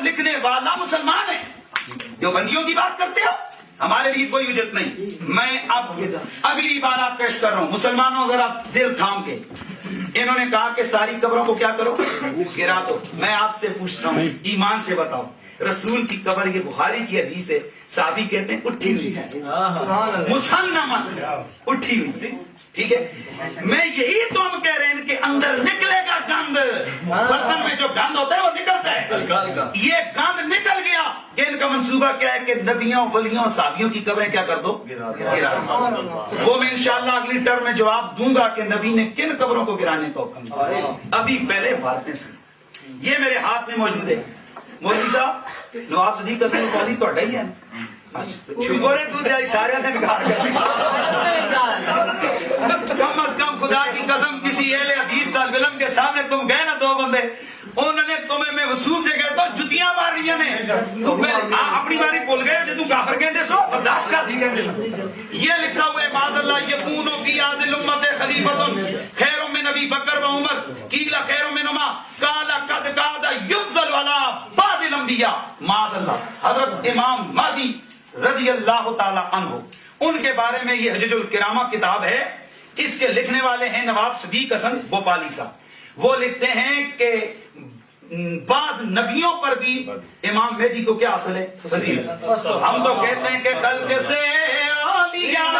خط لکھنے والا مسلمان ہے. جو بندیوں کی بات کرتے ہو ہمارے لیے کوئی اجت نہیں. میں اب اگلی عبارات پیش کر رہا ہوں. مسلمانوں ذرا دل تھام کے. انہوں نے کہا کہ ساری قبروں کو کیا کرو؟ گرا دو. میں آپ سے پوچھتا ہوں ایمان سے بتاؤ, رسول کی قبر, یہ بخاری کی حدیث ہے, صحابی کہتے ہیں اٹھی ہوئی ہے, مسنمہ اٹھی ہوئی ہے. ٹھیک ہے, میں یہی تو ہم کہہ رہے ہیں کہ اندر نکلے گا گند. برتن میں جو گند ہوتا ہے وہ نکلتا ہے. یہ گند نکل گیا کہ ان کا منصوبہ کیا ہے کہ نبیوں ولیوں صحابیوں کی قبریں کیا کر دو, گرا دو. وہ میں انشاءاللہ اگلی ٹرم میں جواب دوں گا کہ نبی نے کن قبروں کو گرانے کا حکم دیا. ابھی پہلے باتیں سن. یہ میرے ہاتھ میں موجود ہے. مولوی صاحب نواب صدیق حسن قاضی تو ہی ہے. شکر ہے تو جائی سارے دن گھر کم از کم خدا کی قسم کسی اہل حدیث طالب علم کے سامنے تم گئے نا, دو بندے انہوں نے تمہیں میں وصول سے کہتا ہوں جتیاں مار رہی نے, تو پہلے اپنی باری بول گئے جو تم کافر کہتے سو برداشت کر دی گئے. یہ لکھا ہوا ہے معاذ اللہ یکونو فی هذه الامه خلیفۃ خیر من ابی بکر و عمر قیل خیر منهما قال قد قاد یفضل علی بعض الانبیاء. معاذ اللہ حضرت امام مہدی رضی اللہ تعالی عنہ, ان کے بارے میں یہ حجج الکرامہ کتاب ہے. اس کے لکھنے والے ہیں نواب صدیق حسن بھوپالی صاحب. وہ لکھتے ہیں کہ بعض نبیوں پر بھی امام مہدی کو کیا اصل ہے, فضیلت. ہم تو کہتے ہیں کہ خلق سے اولیاء,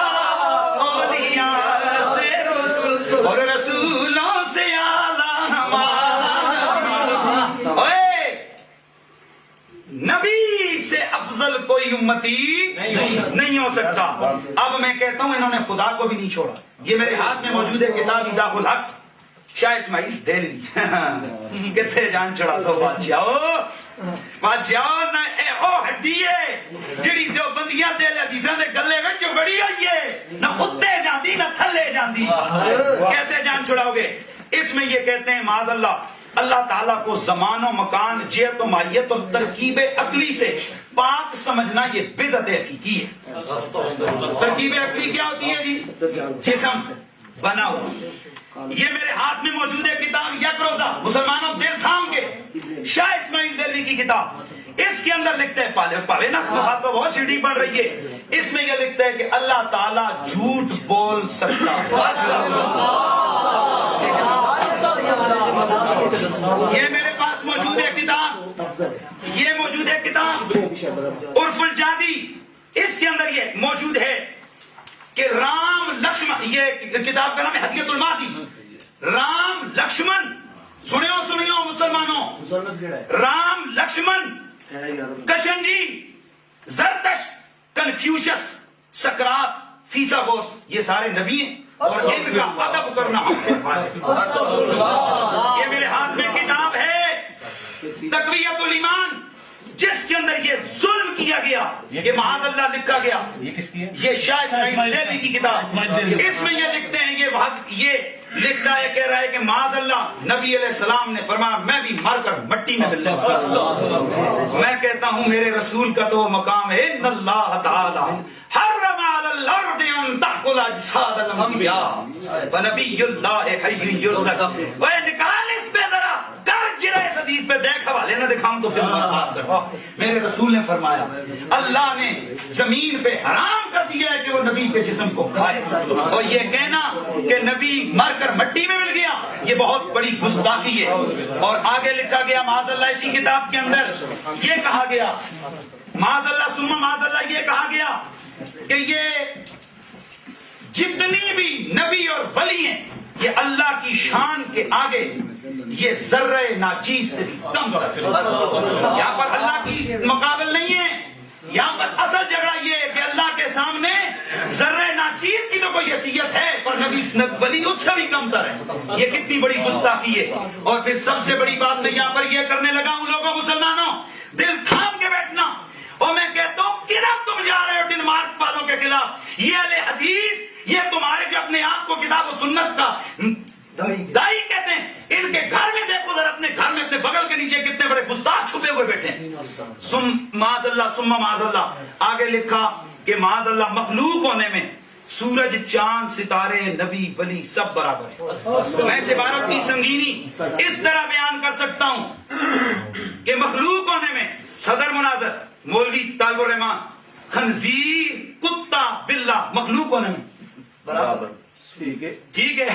اولیاء سے رسول اور رسولوں سے اعلیٰ ہمارا. نبی سے افضل کوئی امتی نہیں ہو سکتا. اب میں کہتا ہوں انہوں نے خدا کو بھی نہیں چھوڑا. یہ میرے ہاتھ میں موجود ہے کتاب ایضاح الحق, شاہ اسماعیل دہلوی. کتنے جان چڑھا سو بادشاہ او ہڈیے جڑی جو بندیاں دل حدیثاں دے گلے وچ بڑی ہوئی ہے, نہ اتے جاندی نہ تھلے جاندی. کیسے جان چھڑاؤ گے؟ اس میں یہ کہتے ہیں معاذ اللہ اللہ تعالیٰ کو زمان و مکان, جہت و ماہیت اور ترکیب عقلی سے پاک سمجھنا یہ بدعت حقیقی ہے. ترکیب عقلی کیا ہوتی ہے جی؟ جسم بنا ہوا. یہ میرے ہاتھ میں موجود ہے کتاب یک روزہ, مسلمانوں دل تھام کے, شاہ اسماعیل دہلوی کی کتاب. اس کے اندر لکھتے ہیں پاوے نا تو بہت سیڑھی بڑھ رہی ہے. اس میں یہ لکھتا ہے کہ اللہ تعالیٰ جھوٹ بول سکتا یہ میرے پاس موجود ہے کتاب, یہ موجود ہے کتاب عرف الجادی. اس کے اندر یہ موجود ہے کہ رام لکشمن, یہ کتاب کا نام ہے ہدیۃ المادی. رام لکشمن, سنیو مسلمانوں, رام لکشمن کشنجی زرتش کنفیوشس سقراط فیثاغورس یہ سارے نبی ہیں اور ان کا ادب کرنا. یہ میرے ہاتھ میں کتاب ہے تقویۃ الایمان, جس کے اندر یہ ظلم کیا گیا, یہ معاذ اللہ لکھا گیا. یہ شاہ اسماعیل دہلوی کی کتاب. اس میں یہ لکھتے ہیں, یہ لکھتا ہے, کہہ رہا ہے کہ معاذ اللہ نبی علیہ السلام نے فرمایا میں بھی مر کر مٹی میں مل جاؤں. میں کہتا ہوں میرے رسول کا تو مقام ہے ان اللہ تعالی حرم علی الارض ان تاکل اجساد الانبیاء ونبی اللہ حی یرزق. وہ نکال اس پہ ذرا اس حدیث پہ دیکھ حوالے نہ دکھاؤں تو پھر بات کرو. میرے رسول نے فرمایا اللہ نے زمین پہ حرام کر دیا ہے کہ وہ نبی کے جسم کو کھائے, اور یہ کہنا کہ نبی مر کر مٹی میں مل گیا یہ بہت بڑی گستاخی ہے. اور آگے لکھا گیا معاذ اللہ اسی کتاب کے اندر یہ کہا گیا, معاذ اللہ ثم معاذ اللہ یہ کہا گیا کہ یہ جتنی بھی نبی اور ولی ہیں یہ اللہ کی شان کے آگے یہ ذرہ ناچیز سے بھی کم ہے. یہاں پر اللہ کی مقابل نہیں ہے, یہاں پر اصل جگہ یہ ہے کہ اللہ کے سامنے ذرہ ناچیز کی تو کوئی حیثیت ہے پر نبی ولی اس سے بھی کم تر ہے. یہ کتنی بڑی گستاخی ہے. اور پھر سب سے بڑی بات میں یہاں پر یہ کرنے لگا ہوں لوگوں مسلمانوں دل تھام کے بیٹھنا, اور میں کہتا ہوں کدھر تم جا رہے ہو ڈنمارک والوں کے خلاف. یہ اہل حدیث یہ تمہارے جو اپنے آپ کو کتاب و سنت کا دائی کہتے ہیں, ان کے گھر میں دیکھو ذرا, اپنے گھر میں اپنے بغل کے نیچے کتنے بڑے گستاخ چھپے ہوئے بیٹھے ہیں. معاذ اللہ ثم معاذ اللہ. آگے لکھا کہ معاذ اللہ مخلوق ہونے میں سورج چاند ستارے نبی ولی سب برابر ہے. میں اس عبارت کی سنگینی اس طرح بیان کر سکتا ہوں کہ مخلوق ہونے میں صدر مناظر مولوی طالب الرحمان، خنزیر کتا بلہ مخلوق ہونے میں برابر. ٹھیک ہے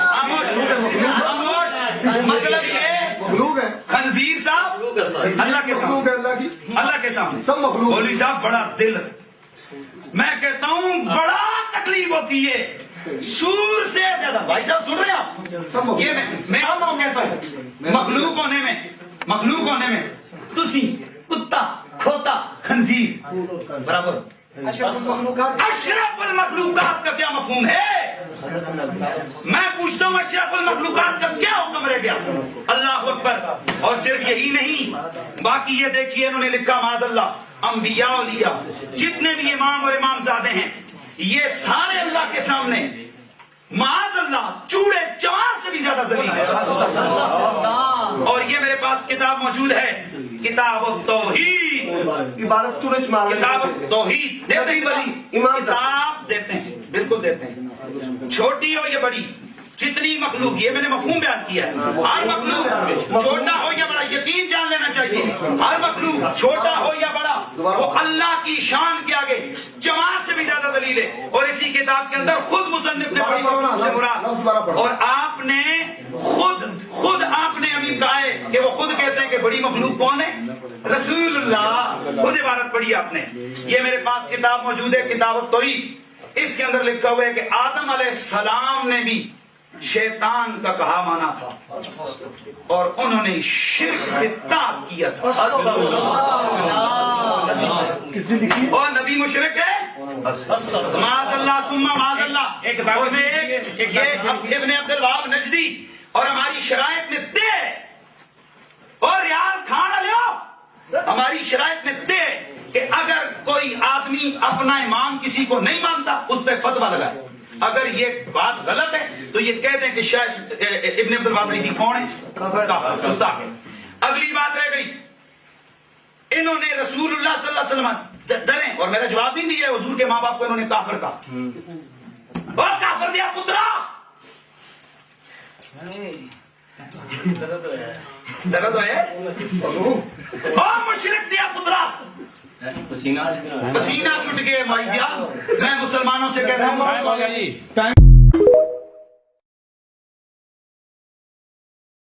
خاموش. مطلب یہ خنزیر صاحب اللہ کے سامنے، اللہ کے سامنے سب مخلوق. مولوی صاحب بڑا دل، میں کہتا ہوں بڑا تکلیف ہوتی ہے سور سے زیادہ. بھائی صاحب سن رہے ہیں آپ؟ یہ میں آپ کو کہتا ہوں مخلوق ہونے میں تسی کتا کھوتا خنزیر برابر. اشرف المخلوقات کا کیا مفہوم ہے؟ میں پوچھتا ہوں اشرف المخلوقات کا کیا حکم رہ گیا؟ اللہ اکبر. اور صرف یہی نہیں، باقی یہ دیکھیے انہوں نے لکھا معاذ اللہ انبیاء اولیاء جتنے بھی امام اور امام زادے ہیں یہ سارے اللہ کے سامنے معاذ اللہ چوڑے چوار سے بھی زیادہ ذلیل ہے. اور یہ میرے پاس کتاب موجود ہے، کتاب التوحید، عبادت چوڑے چمار، کتاب التوحید دیتے ہیں، کتاب دیتے ہیں، بالکل دیتے ہیں، چھوٹی ہو یا بڑی جتنی مخلوق. یہ میں نے مفہوم بیان کیا ہے، ہر مخلوق چھوٹا ہو یا بڑا یقین جان لینا چاہیے، ہر مخلوق چھوٹا ہو یا بڑا وہ اللہ کی شان کے آگے جماعت سے بھی زیادہ ذلیل ہے. اور اسی کتاب کے اندر خود مصنف نے بڑی مخلوق سے مراد، اور آپ نے خود آپ نے ابھی کہا ہے کہ وہ خود کہتے ہیں کہ بڑی مخلوق کون ہے؟ رسول اللہ. خود عبارت پڑھی آپ نے. یہ میرے پاس کتاب موجود ہے کتاب التوحید، اس کے اندر لکھا ہوا ہے کہ آدم علیہ السلام نے بھی شیطان کا کہا مانا تھا اور انہوں نے شرک اطاعت کیا تھا. اور نبی مشرک ہے معاذ اللہ ثم معاذ اللہ. اور میں ابن عبد الوہاب نجدی اور ہماری شرائط میں دے اور ریال کھانا لو، ہماری شرائط میں دے کہ اگر کوئی آدمی اپنا امام کسی کو نہیں مانتا اس پہ فتویٰ لگائے. اگر یہ بات غلط ہے تو یہ کہہ دیں کہ شاید ابن عبد الوہاب نجدی کون ہے؟ گستاخ ہے. اگلی بات رہ گئی، انہوں نے رسول اللہ صلی اللہ علیہ وسلم ڈریں اور میرا جواب نہیں دیا حضور کے ماں باپ کو انہوں نے کافر کہا. اور کافر دیا پترا، درد ہے اور مشرک دیا پترا. پسینہ چھٹ گئے بھائی جان. میں مسلمانوں سے کہتا ہوں